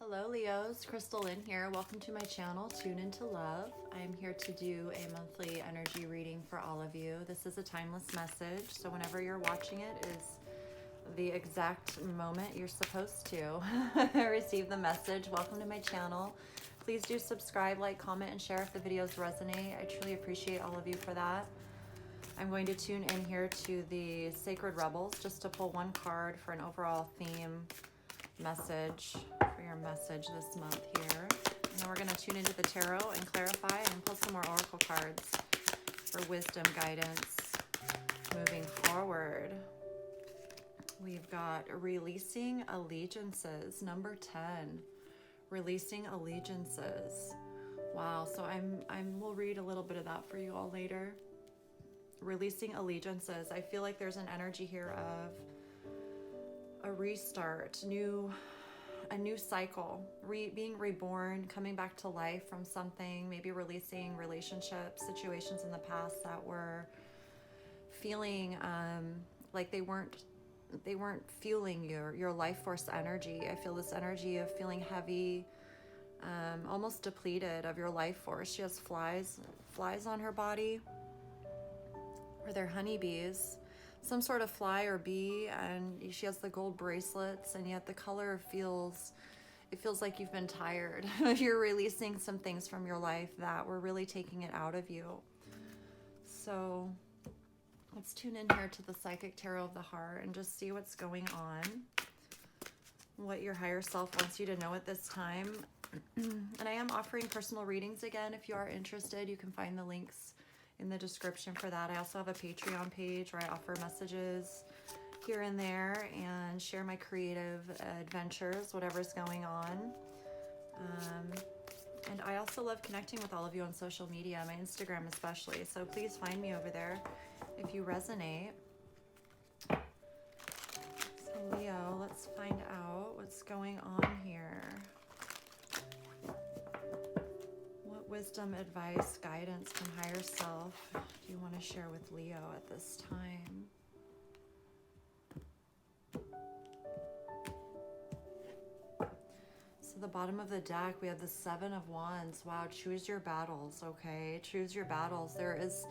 Hello Leos, Crystal Lynn here. Welcome to my channel, Tune Into Love. I am here to do a monthly energy reading for all of you. This is a timeless message, so whenever you're watching it is the exact moment you're supposed to receive the message. Welcome to my channel. Please do subscribe, like, comment, and share if the videos resonate. I truly appreciate all of you for that. I'm going to tune in here to the Sacred Rebels just to pull one card for an overall theme message for your message this month here. And then we're going to tune into the tarot and clarify and pull some more oracle cards for wisdom guidance moving forward. We've got releasing allegiances, number 10. Releasing allegiances. Wow, so we'll read a little bit of that for you all later. Releasing allegiances. I feel like there's an energy here of a restart, a new cycle, being reborn, coming back to life from something, maybe releasing relationships, situations in the past that were feeling like they weren't fueling your life force energy. I feel this energy of feeling heavy, almost depleted of your life force. She has flies on her body, or they're honeybees, some sort of fly or bee, and she has the gold bracelets, and yet the color feels like you've been tired. You're releasing some things from your life that were really taking it out of you. So let's tune in here to the Psychic Tarot of the Heart and just see what's going on, what your higher self wants you to know at this time. And I am offering personal readings again. If you are interested, you can find the links in the description for that. I also have a Patreon page where I offer messages here and there and share my creative adventures, whatever's going on. And I also love connecting with all of you on social media, my Instagram especially. So please find me over there if you resonate. So Leo, let's find out what's going on here. Wisdom, advice, guidance from higher self do you want to share with Leo at this time? So the bottom of the deck, we have the Seven of Wands. Wow, choose your battles, okay? Choose your battles. There is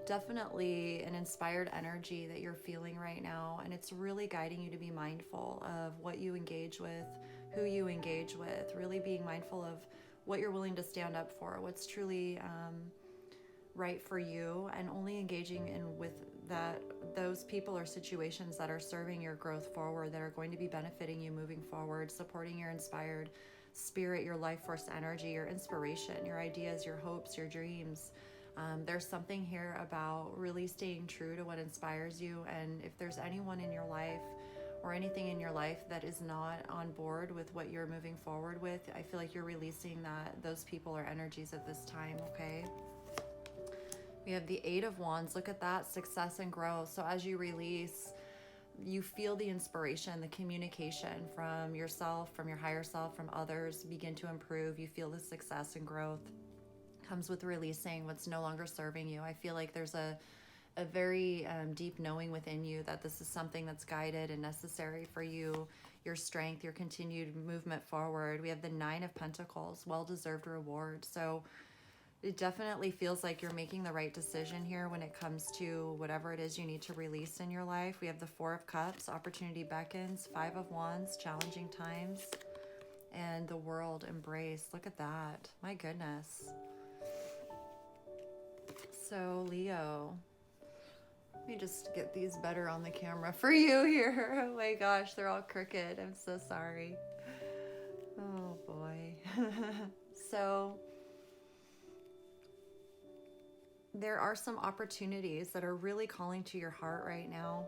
definitely an inspired energy that you're feeling right now, and it's really guiding you to be mindful of what you engage with, who you engage with, really being mindful of what you're willing to stand up for, what's truly right for you, and only engaging in with those people or situations that are serving your growth forward, that are going to be benefiting you moving forward, supporting your inspired spirit, your life force energy, your inspiration, your ideas, your hopes, your dreams. There's something here about really staying true to what inspires you. And if there's anyone in your life or anything in your life that is not on board with what you're moving forward with, I feel like you're releasing those people or energies at this time, okay? We have the Eight of Wands. Look at that, success and growth. So as you release, you feel the inspiration, the communication from yourself, from your higher self, from others begin to improve. You feel the success and growth comes with releasing what's no longer serving you. I feel like there's a very deep knowing within you that this is something that's guided and necessary for you, your strength, your continued movement forward. We have the Nine of Pentacles, well-deserved reward. So it definitely feels like you're making the right decision here when it comes to whatever it is you need to release in your life. We have the Four of Cups, opportunity beckons, Five of Wands, challenging times, and the World, embrace. Look at that. My goodness. So Leo, let me just get these better on the camera for you here. Oh my gosh, they're all crooked. I'm so sorry. Oh boy. So there are some opportunities that are really calling to your heart right now.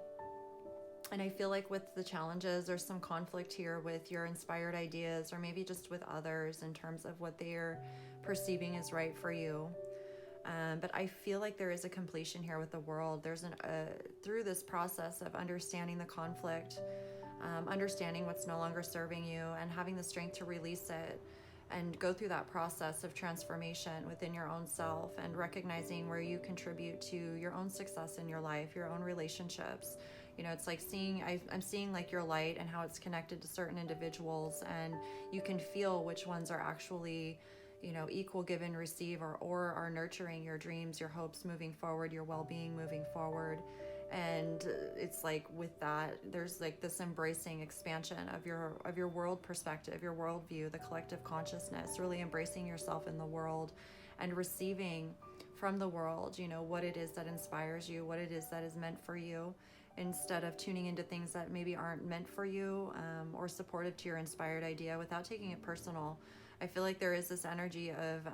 And I feel like with the challenges, there's some conflict here with your inspired ideas, or maybe just with others in terms of what they're perceiving is right for you. But I feel like there is a completion here with the World. There's through this process of understanding the conflict, understanding what's no longer serving you, and having the strength to release it and go through that process of transformation within your own self, and recognizing where you contribute to your own success in your life, your own relationships, You know, it's like I'm seeing like your light and how it's connected to certain individuals, and you can feel which ones are actually, you know, equal give and receive, or are nurturing your dreams, your hopes moving forward, your well-being moving forward. And it's like with that, there's like this embracing expansion of your world perspective, your worldview, the collective consciousness, really embracing yourself in the world and receiving from the world, you know, what it is that inspires you, what it is that is meant for you, instead of tuning into things that maybe aren't meant for you, or supportive to your inspired idea, without taking it personal. I feel like there is this energy of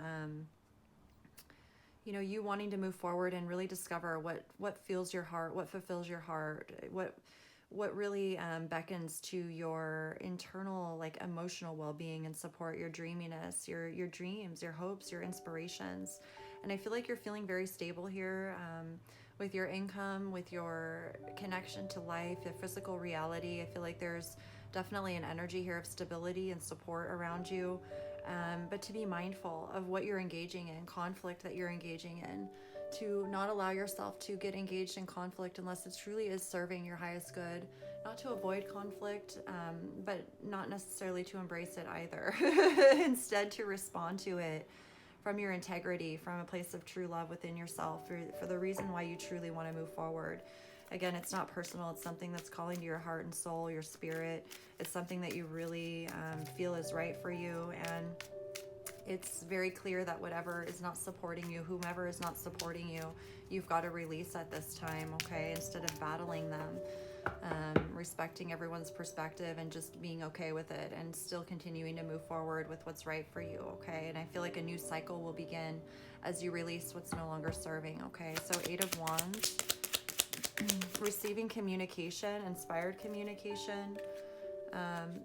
you know, you wanting to move forward and really discover what fills your heart, what fulfills your heart, what really beckons to your internal, like, emotional well-being and support, your dreaminess, your dreams, your hopes, your inspirations. And I feel like you're feeling very stable here, with your income, with your connection to life, the physical reality. I feel like there's definitely an energy here of stability and support around you. But to be mindful of what you're engaging in, conflict that you're engaging in, to not allow yourself to get engaged in conflict unless it truly is serving your highest good. Not to avoid conflict, but not necessarily to embrace it either. Instead, to respond to it from your integrity, from a place of true love within yourself, for the reason why you truly want to move forward. Again, it's not personal. It's something that's calling to your heart and soul, your spirit. It's something that you really feel is right for you. And it's very clear that whatever is not supporting you, whomever is not supporting you, you've got to release at this time, okay? Instead of battling them, respecting everyone's perspective and just being okay with it, and still continuing to move forward with what's right for you, okay? And I feel like a new cycle will begin as you release what's no longer serving, okay? So 8 of Wands. Receiving communication, inspired communication,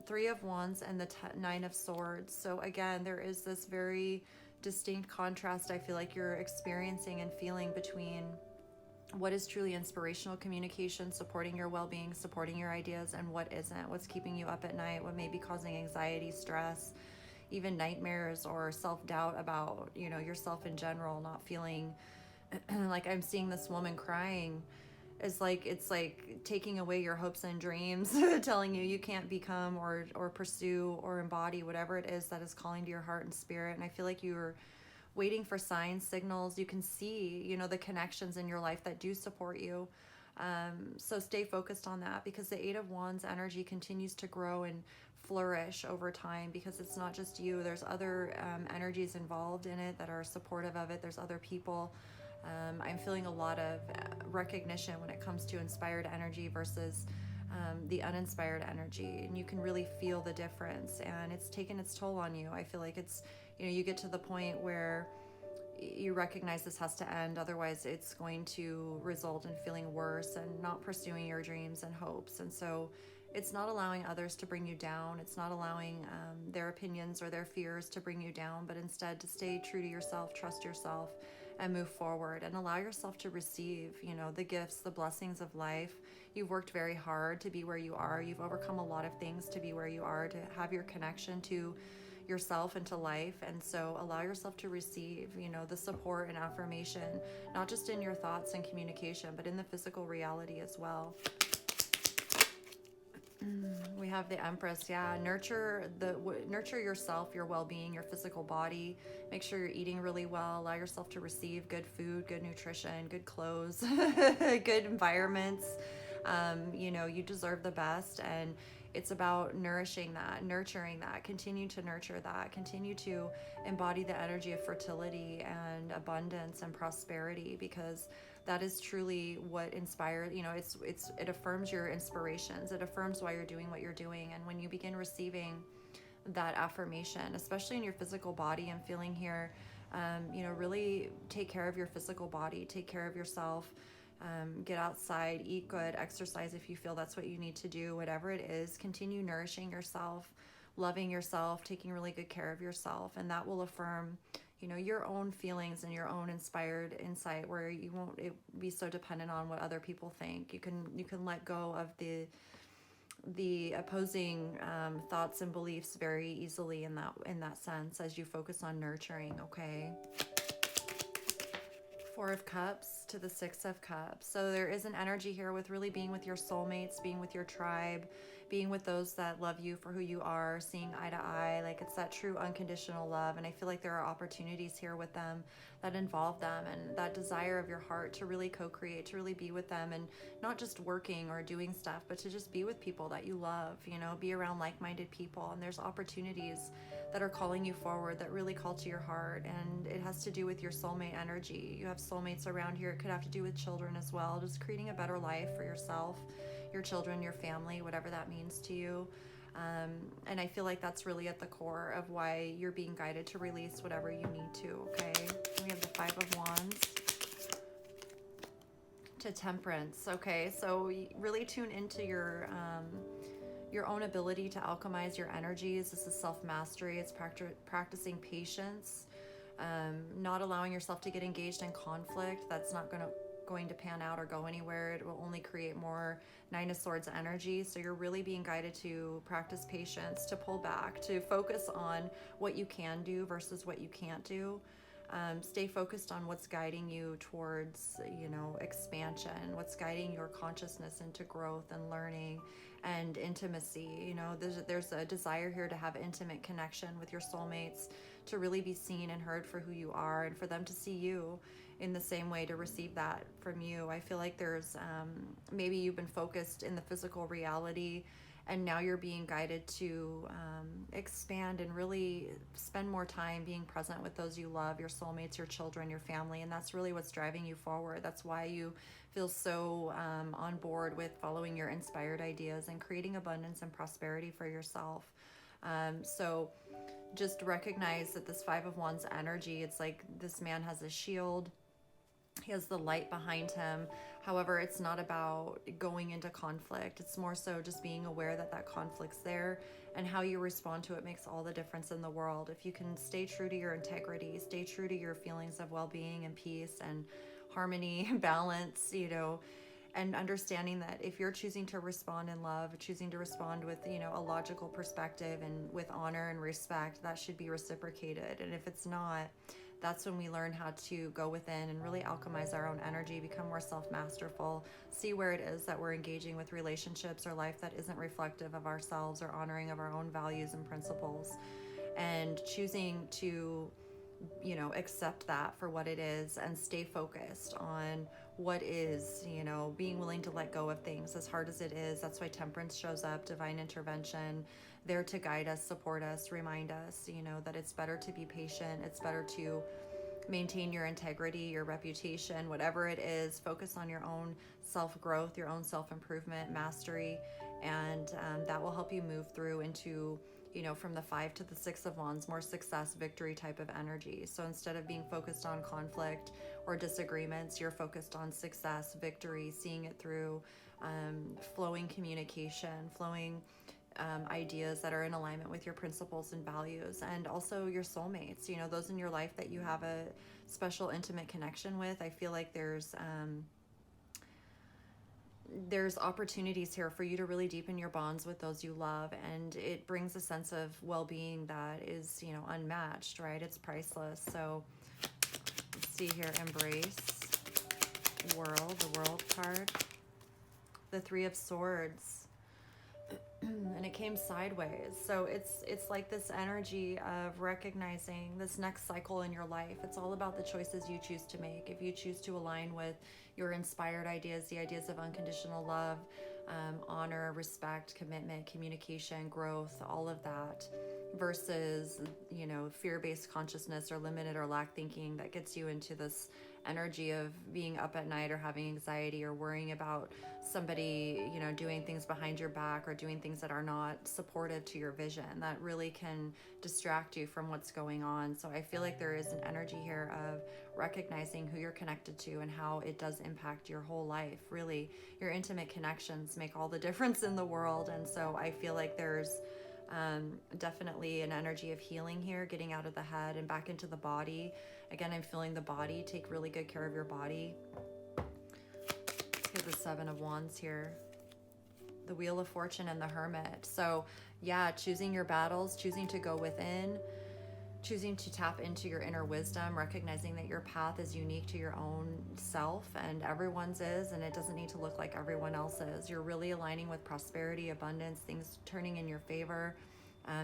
3 of Wands, and the 9 of Swords. So again, there is this very distinct contrast I feel like you're experiencing and feeling between what is truly inspirational communication, supporting your well-being, supporting your ideas, and what isn't, what's keeping you up at night, what may be causing anxiety, stress, even nightmares, or self-doubt about, you know, yourself in general, not feeling like, I'm seeing this woman crying. It's like taking away your hopes and dreams, telling you can't become or pursue or embody whatever it is that is calling to your heart and spirit. And I feel like you're waiting for signs, signals. You can see, you know, the connections in your life that do support you. So stay focused on that, because the 8 of Wands energy continues to grow and flourish over time, because it's not just you. There's other energies involved in it that are supportive of it. There's other people. I'm feeling a lot of recognition when it comes to inspired energy versus the uninspired energy, and you can really feel the difference, and it's taken its toll on you. I feel like it's, you know, you get to the point where you recognize this has to end, otherwise it's going to result in feeling worse and not pursuing your dreams and hopes. And so it's not allowing others to bring you down. It's not allowing their opinions or their fears to bring you down, but instead to stay true to yourself, trust yourself, and move forward, and allow yourself to receive, you know, the gifts, the blessings of life. You've worked very hard to be where you are. You've overcome a lot of things to be where you are, to have your connection to yourself and to life. And so allow yourself to receive, you know, the support and affirmation, not just in your thoughts and communication, but in the physical reality as well. We have the Empress. Yeah, nurture yourself, your well-being, your physical body. Make sure you're eating really well. Allow yourself to receive good food, good nutrition, good clothes, good environments. You know, you deserve the best, and it's about nourishing that, nurturing that. Continue to nurture that. Continue to embody the energy of fertility and abundance and prosperity, because that is truly what inspires, you know, it affirms your inspirations. It affirms why you're doing what you're doing. And when you begin receiving that affirmation, especially in your physical body, I'm feeling here, you know, really take care of your physical body, take care of yourself, get outside, eat good, exercise if you feel that's what you need to do, whatever it is. Continue nourishing yourself, loving yourself, taking really good care of yourself, and that will affirm, you know, your own feelings and your own inspired insight, where you won't be so dependent on what other people think. You can let go of the opposing thoughts and beliefs very easily in that sense, as you focus on nurturing. Okay. 4 of Cups. to the Six of Cups. So there is an energy here with really being with your soulmates, being with your tribe, being with those that love you for who you are, seeing eye to eye. Like, it's that true unconditional love. And I feel like there are opportunities here with them that involve them, and that desire of your heart to really co-create, to really be with them, and not just working or doing stuff, but to just be with people that you love, you know, be around like-minded people. And there's opportunities that are calling you forward, that really call to your heart, and it has to do with your soulmate energy. You have soulmates around here. It could have to do with children as well, just creating a better life for yourself, your children, your family, whatever that means to you. And I feel like that's really at the core of why you're being guided to release whatever you need to. Okay, we have the Five of Wands to Temperance. Okay, so really tune into your own ability to alchemize your energies. This is self-mastery. It's practicing patience, not allowing yourself to get engaged in conflict. That's not going to pan out or go anywhere. It will only create more Nine of Swords energy. So you're really being guided to practice patience, to pull back, to focus on what you can do versus what you can't do. Stay focused on what's guiding you towards, you know, expansion, what's guiding your consciousness into growth and learning and intimacy. You know, there's a desire here to have intimate connection with your soulmates, to really be seen and heard for who you are, and for them to see you in the same way, to receive that from you. I feel like there's maybe you've been focused in the physical reality, and now you're being guided to expand and really spend more time being present with those you love, your soulmates, your children, your family. And that's really what's driving you forward. That's why you feel so on board with following your inspired ideas and creating abundance and prosperity for yourself. So just recognize that this Five of Wands energy, it's like this man has a shield. He has the light behind him. However, it's not about going into conflict. It's more so just being aware that that conflict's there, and how you respond to it makes all the difference in the world. If you can stay true to your integrity, stay true to your feelings of well-being and peace and harmony and balance, you know, and understanding that if you're choosing to respond in love, choosing to respond with, you know, a logical perspective and with honor and respect, that should be reciprocated. And if it's not, that's when we learn how to go within and really alchemize our own energy, become more self-masterful, see where it is that we're engaging with relationships or life that isn't reflective of ourselves or honoring of our own values and principles, and choosing to, you know, accept that for what it is and stay focused on what is, you know, being willing to let go of things as hard as it is. That's why Temperance shows up, divine intervention, there to guide us, support us, remind us, you know, that it's better to be patient. It's better to maintain your integrity, your reputation, whatever it is. Focus on your own self-growth, your own self-improvement, mastery, and that will help you move through into, you know, from the Five to the Six of Wands, more success, victory type of energy. So instead of being focused on conflict or disagreements, you're focused on success, victory, seeing it through, flowing communication, flowing ideas that are in alignment with your principles and values, and also your soulmates, you know, those in your life that you have a special intimate connection with. I feel like there's opportunities here for you to really deepen your bonds with those you love, and it brings a sense of well-being that is, you know, unmatched, right? It's priceless. So let's see here. Embrace, World, the World card, the Three of Swords, and it came sideways. So it's like this energy of recognizing this next cycle in your life. It's all about the choices you choose to make. If you choose to align with your inspired ideas, the ideas of unconditional love, honor, respect, commitment, communication, growth, all of that, versus, you know, fear-based consciousness or limited or lack thinking that gets you into this energy of being up at night or having anxiety or worrying about somebody, you know, doing things behind your back or doing things that are not supportive to your vision. That really can distract you from what's going on. So I feel like there is an energy here of recognizing who you're connected to and how it does impact your whole life. Really, your intimate connections make all the difference in the world. And so I feel like there's definitely an energy of healing here, getting out of the head and back into the body. Again, I'm feeling the body. Take really good care of your body. Let's get the Seven of Wands here. The Wheel of Fortune and the Hermit. So yeah, choosing your battles, choosing to go within, choosing to tap into your inner wisdom, recognizing that your path is unique to your own self and everyone's is, and it doesn't need to look like everyone else's. You're really aligning with prosperity, abundance, things turning in your favor,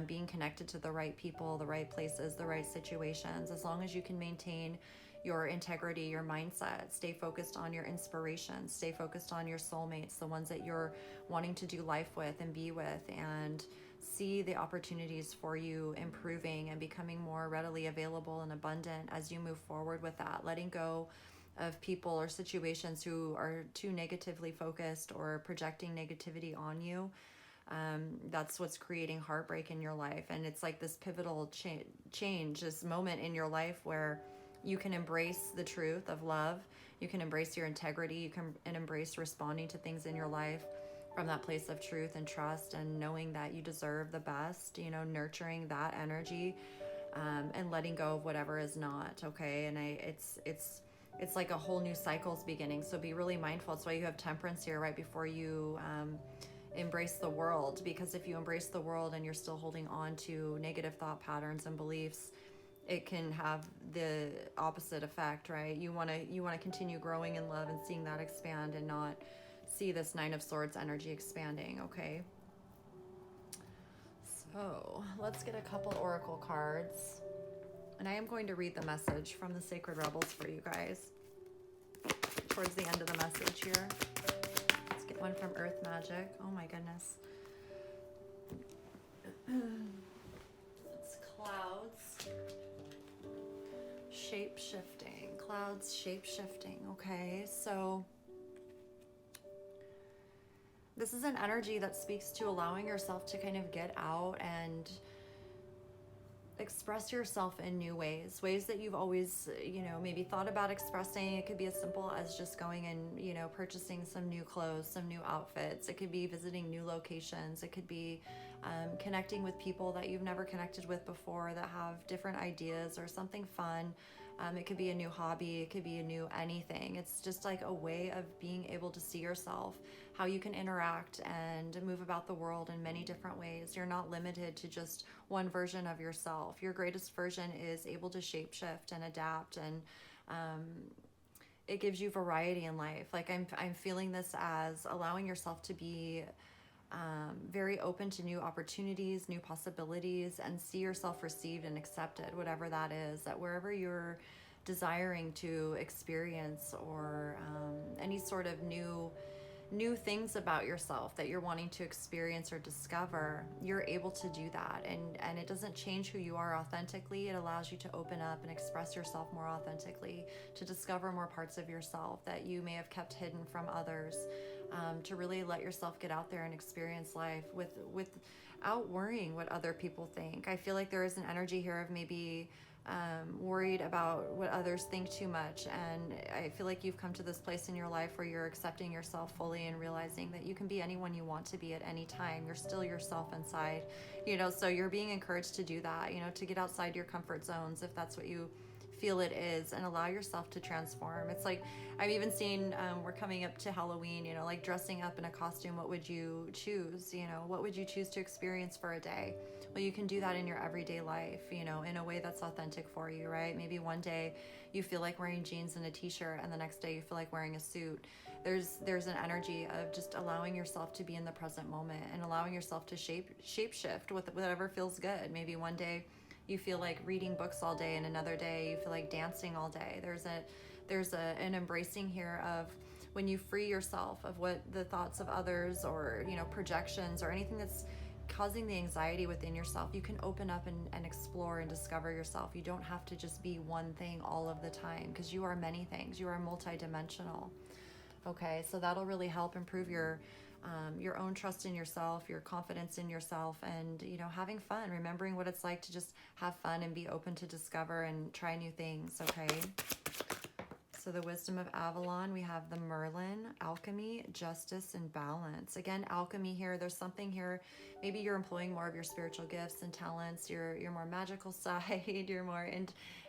being connected to the right people, the right places, the right situations. As long as you can maintain your integrity, your mindset, stay focused on your inspirations, stay focused on your soulmates, the ones that you're wanting to do life with and be with, and see the opportunities for you improving and becoming more readily available and abundant as you move forward with that, letting go of people or situations who are too negatively focused or projecting negativity on you. That's what's creating heartbreak in your life. And it's like this pivotal change, this moment in your life where you can embrace the truth of love, you can embrace your integrity, you can embrace responding to things in your life from that place of truth and trust, and knowing that you deserve the best, you know, nurturing that energy, and letting go of whatever is not. Okay. And it's like a whole new cycle's beginning. So be really mindful. That's why you have Temperance here right before you embrace the world, because if you embrace the world and you're still holding on to negative thought patterns and beliefs, it can have the opposite effect, right? You want to continue growing in love and seeing that expand, and not see this Nine of Swords energy expanding. Okay, so let's get a couple oracle cards, and I am going to read the message from the Sacred Rebels for you guys towards the end of the message here. Let's get one from Earth Magic. Oh my goodness. It's clouds shape-shifting. Clouds shape-shifting. Okay, so this is an energy that speaks to allowing yourself to kind of get out and express yourself in new ways that you've always, you know, maybe thought about expressing. It could be as simple as just going and, you know, purchasing some new clothes, some new outfits. It could be visiting new locations. It could be connecting with people that you've never connected with before that have different ideas or something fun. It could be a new hobby. It could be a new anything. It's just like a way of being able to see yourself, how you can interact and move about the world in many different ways. You're not limited to just one version of yourself. Your greatest version is able to shapeshift and adapt, and it gives you variety in life. Like I'm feeling this as allowing yourself to be very open to new opportunities, new possibilities, and see yourself received and accepted, whatever that is, that wherever you're desiring to experience or any sort of new things about yourself that you're wanting to experience or discover, you're able to do that. And it doesn't change who you are authentically. It allows you to open up and express yourself more authentically, to discover more parts of yourself that you may have kept hidden from others, to really let yourself get out there and experience life without worrying what other people think. I feel like there is an energy here of maybe worried about what others think too much, and I feel like you've come to this place in your life where you're accepting yourself fully and realizing that you can be anyone you want to be at any time. You're still yourself inside, you know, so you're being encouraged to do that, you know, to get outside your comfort zones if that's what you feel it is, and allow yourself to transform. It's like I've even seen we're coming up to Halloween, you know, like dressing up in a costume. What would you choose? You know, what would you choose to experience for a day? Well, you can do that in your everyday life, you know, in a way that's authentic for you, right? Maybe one day you feel like wearing jeans and a t-shirt, and the next day you feel like wearing a suit. There's an energy of just allowing yourself to be in the present moment and allowing yourself to shape shift with whatever feels good. Maybe one day you feel like reading books all day, and another day you feel like dancing all day. There's an embracing here of when you free yourself of what the thoughts of others or, you know, projections or anything that's causing the anxiety within yourself, you can open up and explore and discover yourself. You don't have to just be one thing all of the time, because you are many things. You are multidimensional. Okay, so that'll really help improve your own trust in yourself, your confidence in yourself, and, you know, having fun, remembering what it's like to just have fun and be open to discover and try new things. Okay, So the wisdom of Avalon, we have the Merlin, alchemy, justice, and balance. Again, alchemy here, there's something here. Maybe you're employing more of your spiritual gifts and talents, your more magical side, your more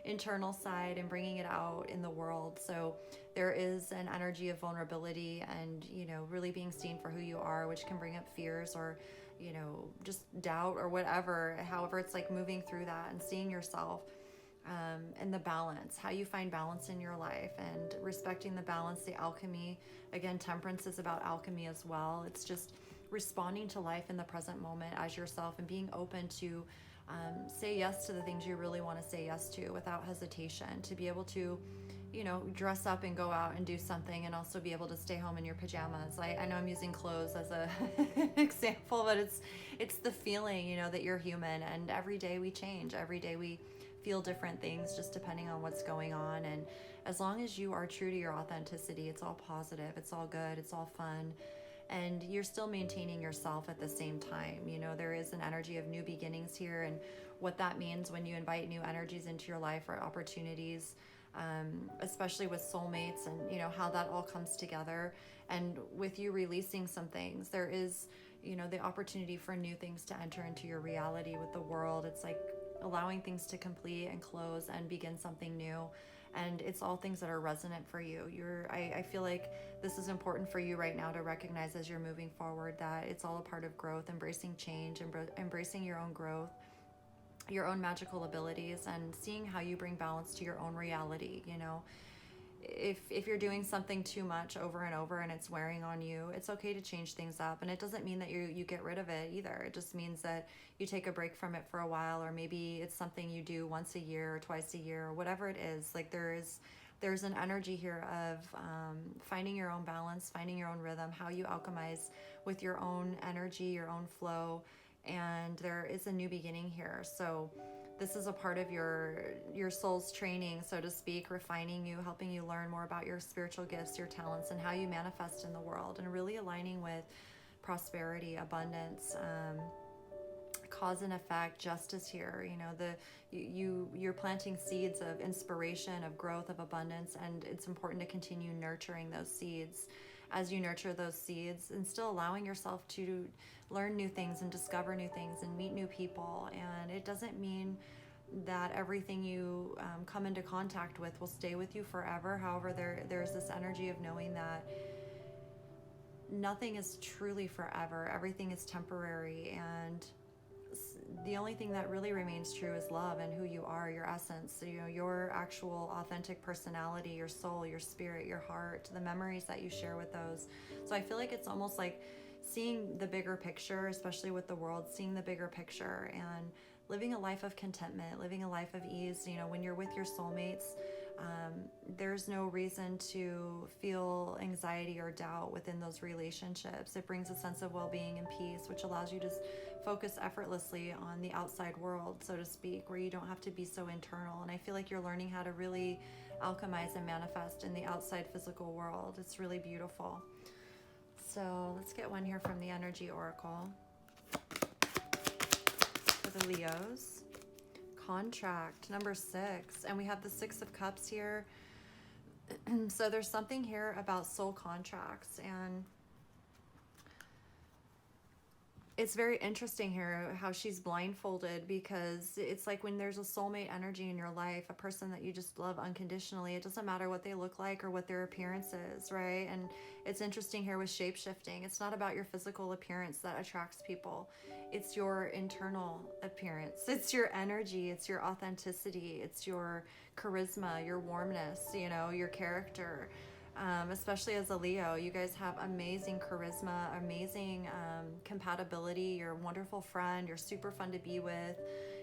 internal side, and bringing it out in the world. So there is an energy of vulnerability and, you know, really being seen for who you are, which can bring up fears or, you know, just doubt or whatever. However, it's like moving through that and seeing yourself. And the balance, how you find balance in your life and respecting the balance, the alchemy. Again, temperance is about alchemy as well. It's just responding to life in the present moment as yourself and being open to say yes to the things you really want to say yes to without hesitation, to be able to, you know, dress up and go out and do something and also be able to stay home in your pajamas. I know I'm using clothes as a example, but it's the feeling, you know, that you're human, and every day we change. Every day we feel different things just depending on what's going on. And as long as you are true to your authenticity, it's all positive, it's all good, it's all fun, and you're still maintaining yourself at the same time. You know, there is an energy of new beginnings here, and what that means when you invite new energies into your life or opportunities, especially with soulmates, and you know how that all comes together. And with you releasing some things, there is, you know, the opportunity for new things to enter into your reality with the world. It's like allowing things to complete and close and begin something new. And it's all things that are resonant for you. I feel like this is important for you right now to recognize as you're moving forward, that it's all a part of growth, embracing change, embracing your own growth, your own magical abilities, and seeing how you bring balance to your own reality. You know, if you're doing something too much over and over and it's wearing on you, it's okay to change things up. And it doesn't mean that you get rid of it either. It just means that you take a break from it for a while, or maybe it's something you do once a year or twice a year or whatever it is. Like there's an energy here of finding your own balance, finding your own rhythm, how you alchemize with your own energy, your own flow. And there is a new beginning here. So this is a part of your soul's training, so to speak, refining you, helping you learn more about your spiritual gifts, your talents, and how you manifest in the world, and really aligning with prosperity, abundance, cause and effect, justice here. You know, you're planting seeds of inspiration, of growth, of abundance, and it's important to continue nurturing those seeds. As you nurture those seeds, and still allowing yourself to learn new things and discover new things and meet new people. And it doesn't mean that everything you come into contact with will stay with you forever. However, there's this energy of knowing that nothing is truly forever. Everything is temporary, and the only thing that really remains true is love and who you are, your essence, you know, your actual authentic personality, your soul, your spirit, your heart, the memories that you share with those. So I feel like it's almost like seeing the bigger picture, especially with the world, seeing the bigger picture and living a life of contentment, living a life of ease. You know, when you're with your soulmates, there's no reason to feel anxiety or doubt within those relationships. It brings a sense of well-being and peace, which allows you to focus effortlessly on the outside world, so to speak, where you don't have to be so internal. And I feel like you're learning how to really alchemize and manifest in the outside physical world. It's really beautiful. So let's get one here from the Energy Oracle for the Leos. Contract number 6, and we have the 6 of Cups here. So there's something here about soul contracts, and it's very interesting here how she's blindfolded, because it's like when there's a soulmate energy in your life, a person that you just love unconditionally, it doesn't matter what they look like or what their appearance is, right? And it's interesting here with shape-shifting. It's not about your physical appearance that attracts people. It's your internal appearance. It's your energy. It's your authenticity. It's your charisma, your warmness, you know, your character. Especially as a Leo, you guys have amazing charisma, amazing compatibility. You're a wonderful friend. You're super fun to be with.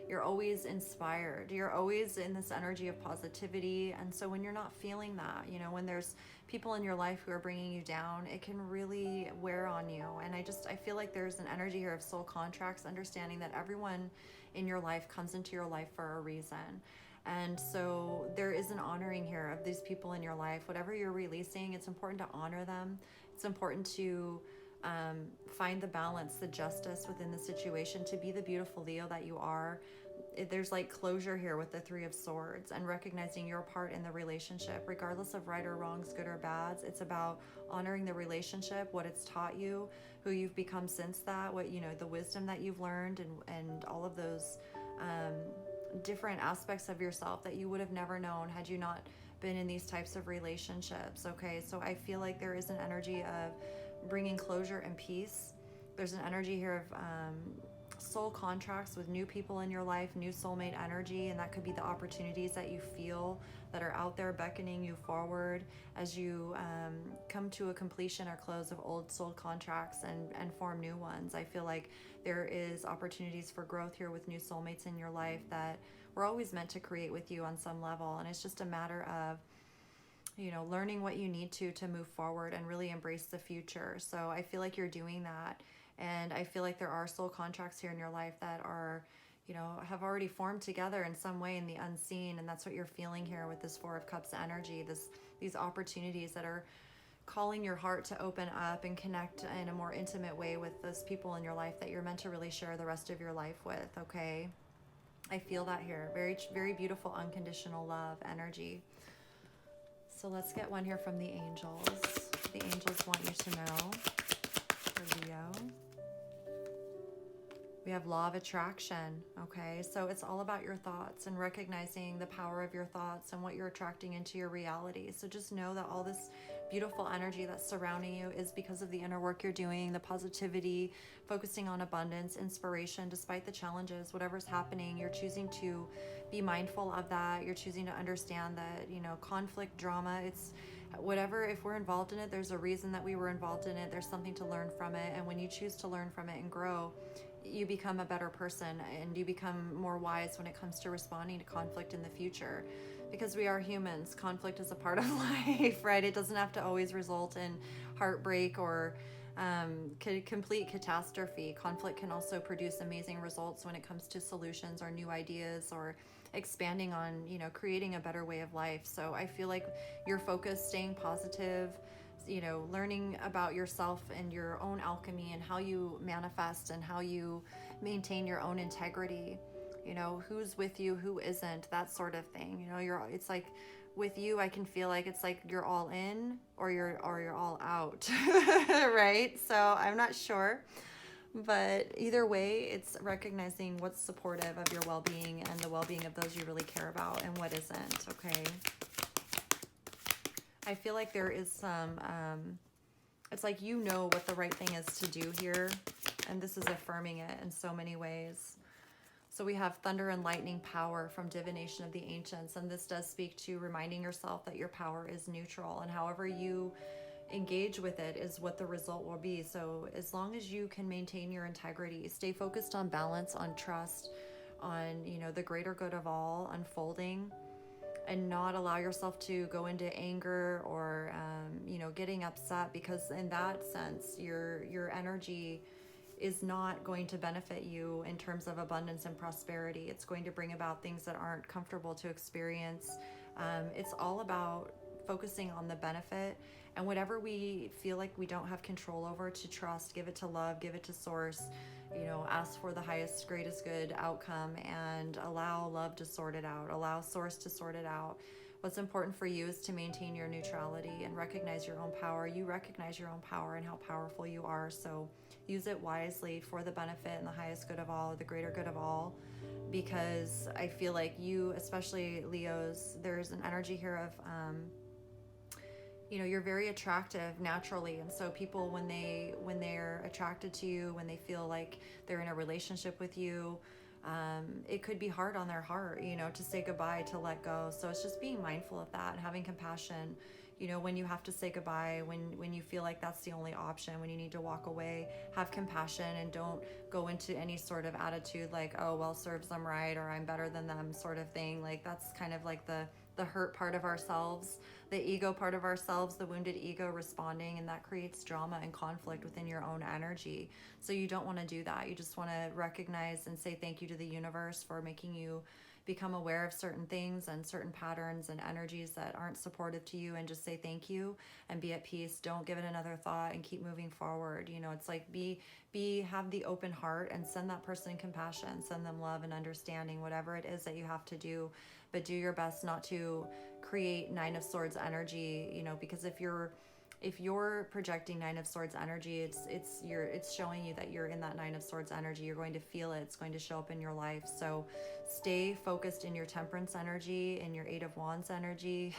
You're always inspired. You're always in this energy of positivity. And so when you're not feeling that, you know, when there's people in your life who are bringing you down, it can really wear on you. And I feel like there's an energy here of soul contracts, understanding that everyone in your life comes into your life for a reason. And so there is an honoring here of these people in your life. Whatever you're releasing, it's important to honor them. It's important to find the balance, the justice within the situation, to be the beautiful Leo that you are. there's like closure here with the Three of Swords, and recognizing your part in the relationship, regardless of right or wrongs, good or bads. It's about honoring the relationship, what it's taught you, who you've become since that, what, you know, the wisdom that you've learned, and all of those different aspects of yourself that you would have never known had you not been in these types of relationships. Okay, so I feel like there is an energy of bringing closure and peace. There's an energy here of soul contracts with new people in your life, new soulmate energy, and that could be the opportunities that you feel that are out there beckoning you forward as you come to a completion or close of old soul contracts and form new ones. I feel like there is opportunities for growth here with new soulmates in your life that were always meant to create with you on some level, and it's just a matter of, you know, learning what you need to move forward and really embrace the future. So I feel like you're doing that. And I feel like there are soul contracts here in your life that are, you know, have already formed together in some way in the unseen. And that's what you're feeling here with this Four of Cups energy, these opportunities that are calling your heart to open up and connect in a more intimate way with those people in your life that you're meant to really share the rest of your life with. Okay. I feel that here. Very, very beautiful, unconditional love energy. So let's get one here from the angels. The angels want you to know for Leo. We have law of attraction, okay? So it's all about your thoughts and recognizing the power of your thoughts and what you're attracting into your reality. So just know that all this beautiful energy that's surrounding you is because of the inner work you're doing, the positivity, focusing on abundance, inspiration, despite the challenges, whatever's happening, you're choosing to be mindful of that. You're choosing to understand that, you know, conflict, drama, it's whatever, if we're involved in it, there's a reason that we were involved in it. There's something to learn from it. And when you choose to learn from it and grow, you become a better person and you become more wise when it comes to responding to conflict in the future, because we are humans. Conflict is a part of life, right? It doesn't have to always result in heartbreak or complete catastrophe. Conflict can also produce amazing results when it comes to solutions or new ideas or expanding on, you know, creating a better way of life. So I feel like your focus, staying positive, you know, learning about yourself and your own alchemy and how you manifest and how you maintain your own integrity, you know, who's with you, who isn't, that sort of thing. You know, it's like with you, I can feel like it's like you're all in or you're all out, right? So I'm not sure, but either way, it's recognizing what's supportive of your well-being and the well-being of those you really care about and what isn't. Okay. I feel like there is some, it's like, you know what the right thing is to do here. And this is affirming it in so many ways. So we have thunder and lightning power from divination of the ancients. And this does speak to reminding yourself that your power is neutral, and however you engage with it is what the result will be. So as long as you can maintain your integrity, stay focused on balance, on trust, on, you know, the greater good of all unfolding, and not allow yourself to go into anger or, you know, getting upset, because in that sense, your energy is not going to benefit you in terms of abundance and prosperity. It's going to bring about things that aren't comfortable to experience. It's all about focusing on the benefit, and whatever we feel like we don't have control over, to trust, give it to love, give it to source, you know, ask for the highest, greatest good outcome and allow love to sort it out, allow source to sort it out. What's important for you is to maintain your neutrality and recognize your own power. You recognize your own power and how powerful you are. So use it wisely for the benefit and the highest good of all, the greater good of all, because I feel like you, especially Leos, there's an energy here of, you know, you're very attractive naturally, and so people, when they're attracted to you, when they feel like they're in a relationship with you, it could be hard on their heart, you know, to say goodbye, to let go. So it's just being mindful of that and having compassion, you know, when you have to say goodbye, when you feel like that's the only option, when you need to walk away, have compassion and don't go into any sort of attitude like, oh, well, serves them right, or I'm better than them sort of thing. Like, that's kind of like the hurt part of ourselves, the ego part of ourselves, the wounded ego responding, and that creates drama and conflict within your own energy. So you don't want to do that. You just want to recognize and say thank you to the universe for making you, become aware of certain things and certain patterns and energies that aren't supportive to you, and just say thank you and be at peace. Don't give it another thought and keep moving forward. You know, it's like have the open heart and send that person compassion, send them love and understanding, whatever it is that you have to do, but do your best not to create Nine of Swords energy, you know, because if you're projecting Nine of Swords energy, it's showing you that you're in that Nine of Swords energy. You're going to feel it. It's going to show up in your life. So stay focused in your Temperance energy, in your Eight of Wands energy,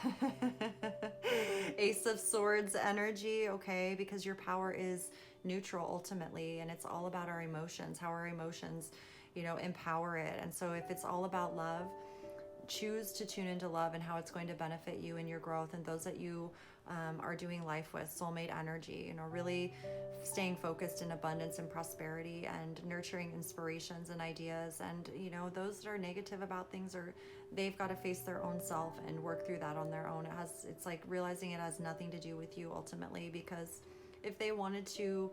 Ace of Swords energy, okay? Because your power is neutral ultimately, and it's all about our emotions, how our emotions, you know, empower it. And so if it's all about love, choose to tune into love and how it's going to benefit you in your growth and those that you are doing life with. Soulmate energy, you know, really staying focused in abundance and prosperity and nurturing inspirations and ideas. And, you know, those that are negative about things, they've got to face their own self and work through that on their own. It's like realizing it has nothing to do with you ultimately, because if they wanted to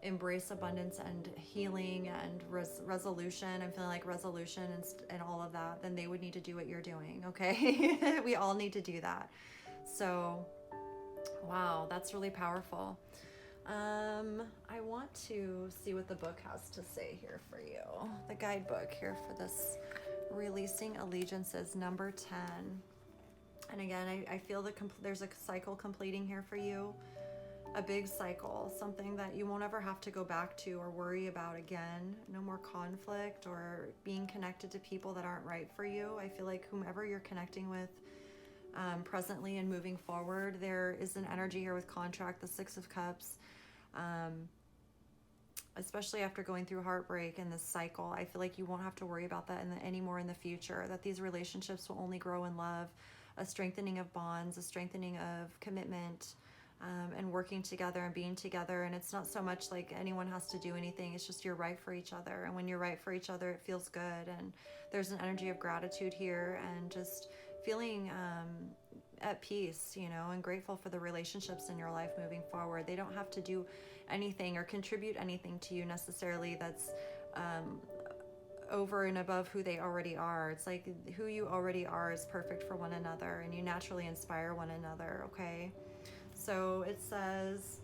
embrace abundance and healing and resolution, I'm feeling like resolution and all of that, then they would need to do what you're doing, okay? We all need to do that. So wow, that's really powerful. I want to see what the book has to say here for you. The guidebook here for this Releasing Allegiances, number 10. And again, I feel there's a cycle completing here for you. A big cycle, something that you won't ever have to go back to or worry about again. No more conflict or being connected to people that aren't right for you. I feel like whomever you're connecting with presently and moving forward, there is an energy here with contract, the Six of Cups, especially after going through heartbreak and this cycle. I feel like you won't have to worry about that anymore in the future, that these relationships will only grow in love, a strengthening of bonds, a strengthening of commitment, and working together and being together. And it's not so much like anyone has to do anything. It's just you're right for each other. And when you're right for each other, it feels good. And there's an energy of gratitude here and just feeling at peace, you know, and grateful for the relationships in your life moving forward. They don't have to do anything or contribute anything to you necessarily that's over and above who they already are. It's like who you already are is perfect for one another, and you naturally inspire one another, okay? So it says,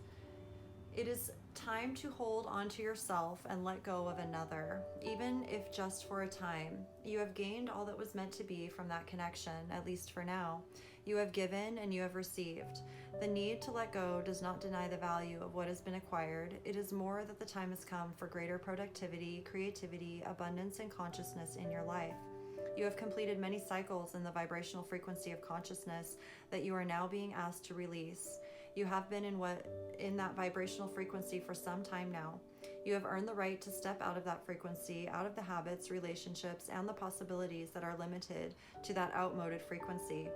it is time to hold on to yourself and let go of another, even if just for a time. You have gained all that was meant to be from that connection, at least for now. You have given and you have received. The need to let go does not deny the value of what has been acquired. It is more that the time has come for greater productivity, creativity, abundance, and consciousness in your life. You have completed many cycles in the vibrational frequency of consciousness that you are now being asked to release. You have been in that vibrational frequency for some time now. You have earned the right to step out of that frequency, out of the habits, relationships, and the possibilities that are limited to that outmoded frequency.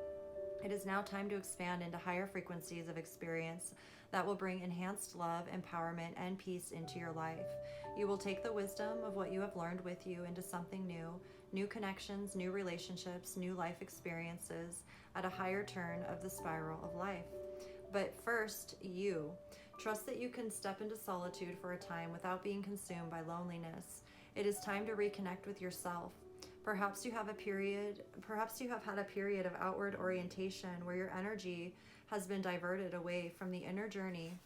It is now time to expand into higher frequencies of experience that will bring enhanced love, empowerment, and peace into your life. You will take the wisdom of what you have learned with you into something new connections, new relationships, new life experiences at a higher turn of the spiral of life. But first, you. Trust that you can step into solitude for a time without being consumed by loneliness. It is time to reconnect with yourself. Perhaps you have had a period of outward orientation where your energy has been diverted away from the inner journey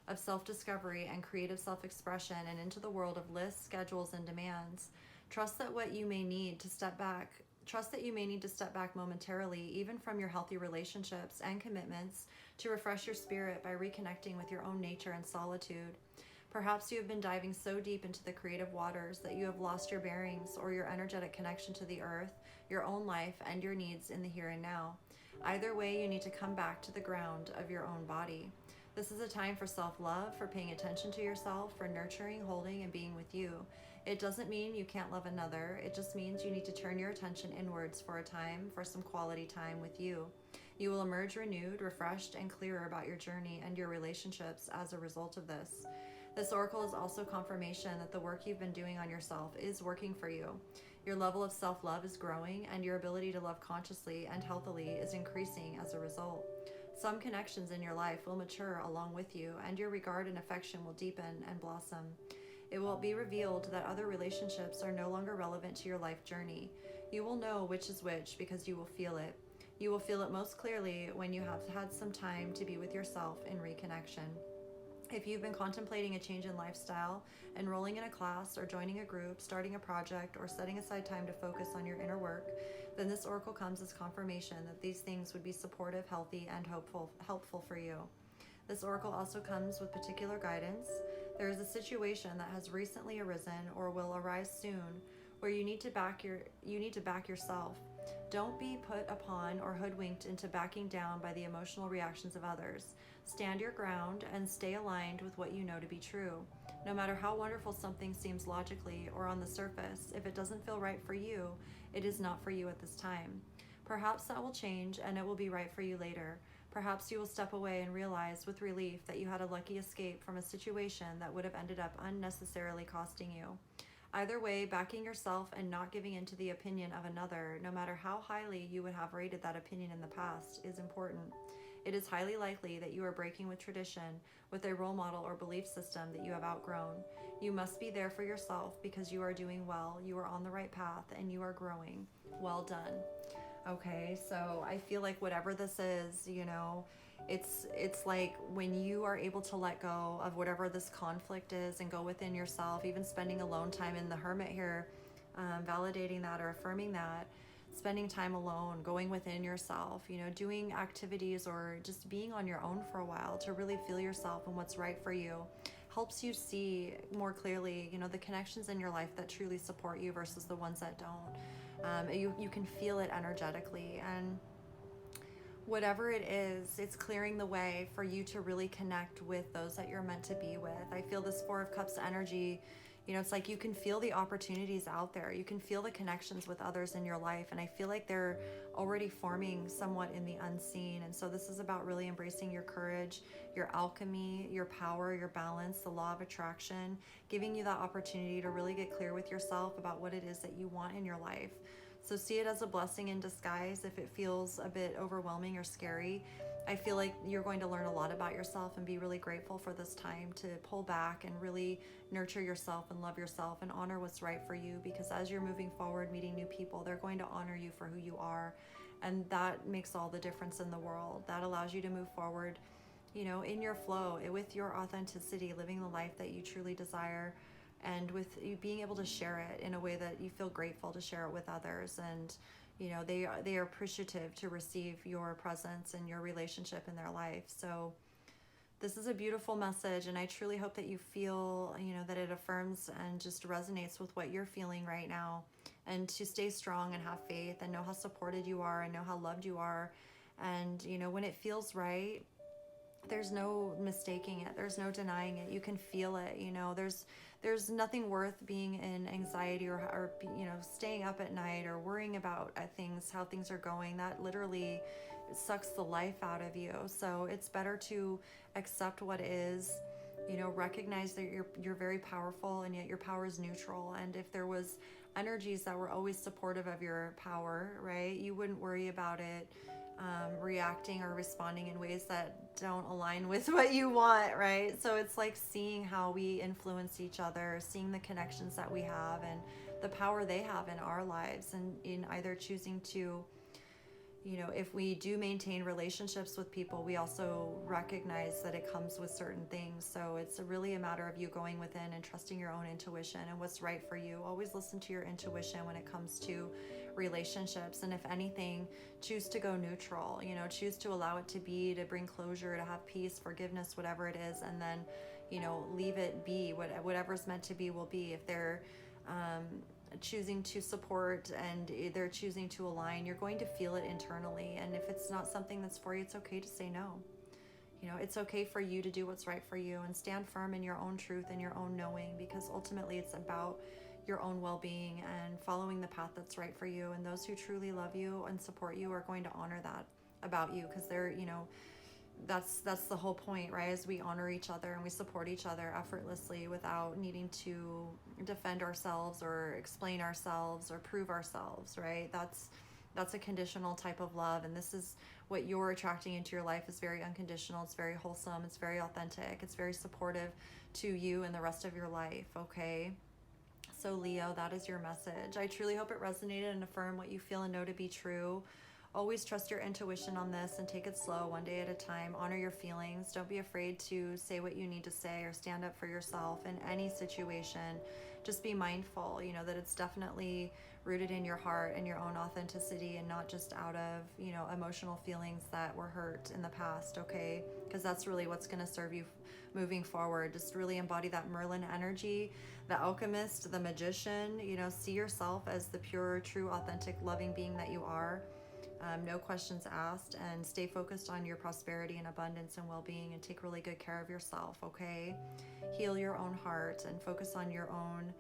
of self-discovery and creative self-expression and into the world of lists, schedules, and demands. Trust that you may need to step back momentarily, even from your healthy relationships and commitments, to refresh your spirit by reconnecting with your own nature and solitude. Perhaps you have been diving so deep into the creative waters that you have lost your bearings or your energetic connection to the earth, your own life, and your needs in the here and now. Either way, you need to come back to the ground of your own body. This is a time for self-love, for paying attention to yourself, for nurturing, holding, and being with you. It doesn't mean you can't love another. It just means you need to turn your attention inwards for a time, for some quality time with you. You will emerge renewed, refreshed, and clearer about your journey and your relationships as a result of this. This oracle is also confirmation that the work you've been doing on yourself is working for you. Your level of self-love is growing, and your ability to love consciously and healthily is increasing as a result. Some connections in your life will mature along with you, and your regard and affection will deepen and blossom. It will be revealed that other relationships are no longer relevant to your life journey. You will know which is which because you will feel it. You will feel it most clearly when you have had some time to be with yourself in reconnection. If you've been contemplating a change in lifestyle, enrolling in a class or joining a group, starting a project, or setting aside time to focus on your inner work, then this oracle comes as confirmation that these things would be supportive, healthy, and helpful for you. This oracle also comes with particular guidance. There is a situation that has recently arisen or will arise soon where you need to back yourself. Don't be put upon or hoodwinked into backing down by the emotional reactions of others. Stand your ground and stay aligned with what you know to be true. No matter how wonderful something seems logically or on the surface, if it doesn't feel right for you, it is not for you at this time. Perhaps that will change and it will be right for you later. Perhaps you will step away and realize with relief that you had a lucky escape from a situation that would have ended up unnecessarily costing you. Either way, backing yourself and not giving in to the opinion of another, no matter how highly you would have rated that opinion in the past, is important. It is highly likely that you are breaking with tradition, with a role model or belief system that you have outgrown. You must be there for yourself because you are doing well, you are on the right path, and you are growing. Well done. Okay, so I feel like whatever this is, it's like when you are able to let go of whatever this conflict is and go within yourself, even spending alone time in the hermit here, validating that or affirming that, spending time alone, going within yourself, doing activities or just being on your own for a while to really feel yourself and what's right for you helps you see more clearly, the connections in your life that truly support you versus the ones that don't. You can feel it energetically, and whatever it is, it's clearing the way for you to really connect with those that you're meant to be with. I feel this Four of Cups energy, it's like you can feel the opportunities out there. You can feel the connections with others in your life, and I feel like they're already forming somewhat in the unseen. And so this is about really embracing your courage, your alchemy, your power, your balance, the law of attraction, giving you that opportunity to really get clear with yourself about what it is that you want in your life. So see it as a blessing in disguise if it feels a bit overwhelming or scary. I feel like you're going to learn a lot about yourself and be really grateful for this time to pull back and really nurture yourself and love yourself and honor what's right for you, because as you're moving forward, meeting new people, they're going to honor you for who you are. And that makes all the difference in the world. That allows you to move forward, in your flow, with your authenticity, living the life that you truly desire, and with you being able to share it in a way that you feel grateful to share it with others. And they are appreciative to receive your presence and your relationship in their life. So this is a beautiful message, and I truly hope that you feel that it affirms and just resonates with what you're feeling right now, and to stay strong and have faith and know how supported you are and know how loved you are. And when it feels right, there's no mistaking it. There's no denying it. You can feel it. There's nothing worth being in anxiety or staying up at night or worrying about how things are going. That literally sucks the life out of you. So it's better to accept what is, recognize that you're very powerful, and yet your power is neutral. And if there was energies that were always supportive of your power, right, you wouldn't worry about it reacting or responding in ways that don't align with what you want, right? So it's like seeing how we influence each other, seeing the connections that we have and the power they have in our lives, and in either choosing to, if we do maintain relationships with people, we also recognize that it comes with certain things. So it's really a matter of you going within and trusting your own intuition and what's right for you. Always listen to your intuition when it comes to relationships, and if anything, choose to go neutral, choose to allow it to be, to bring closure, to have peace, forgiveness, whatever it is, and then leave it be. Whatever's meant to be will be. If they're choosing to support and they're choosing to align, you're going to feel it internally. And if it's not something that's for you, it's okay to say no. It's okay for you to do what's right for you and stand firm in your own truth and your own knowing, because ultimately it's about your own well-being and following the path that's right for you. And those who truly love you and support you are going to honor that about you, because they're, that's the whole point, right? As we honor each other and we support each other effortlessly without needing to defend ourselves or explain ourselves or prove ourselves, right? That's a conditional type of love, and this is what you're attracting into your life is very unconditional. It's very wholesome. It's very authentic. It's very supportive to you and the rest of your life. Okay. So Leo, that is your message. I truly hope it resonated and affirmed what you feel and know to be true. Always trust your intuition on this and take it slow, one day at a time. Honor your feelings. Don't be afraid to say what you need to say or stand up for yourself in any situation. Just be mindful, you know, that it's definitely rooted in your heart and your own authenticity and not just out of, you know, emotional feelings that were hurt in the past, okay? Because that's really what's going to serve you moving forward. Just really embody that Merlin energy, the alchemist, the magician, you know, see yourself as the pure, true, authentic, loving being that you are. No questions asked, and stay focused on your prosperity and abundance and well-being, and take really good care of yourself, okay? Heal your own heart and focus on your own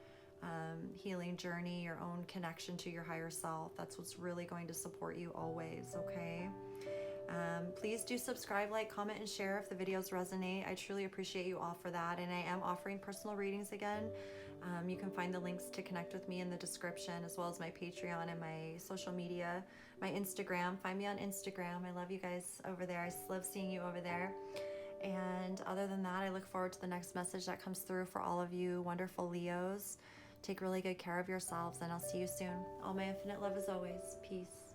healing journey, your own connection to your higher self. That's what's really going to support you always, okay? Please do subscribe, like, comment, and share if the videos resonate. I truly appreciate you all for that, and I am offering personal readings again. You can find the links to connect with me in the description, as well as my Patreon and my social media, my Instagram. Find me on Instagram. I love you guys over there. I love seeing you over there. And other than that, I look forward to the next message that comes through for all of you wonderful Leos. Take really good care of yourselves, and I'll see you soon. All my infinite love as always. Peace.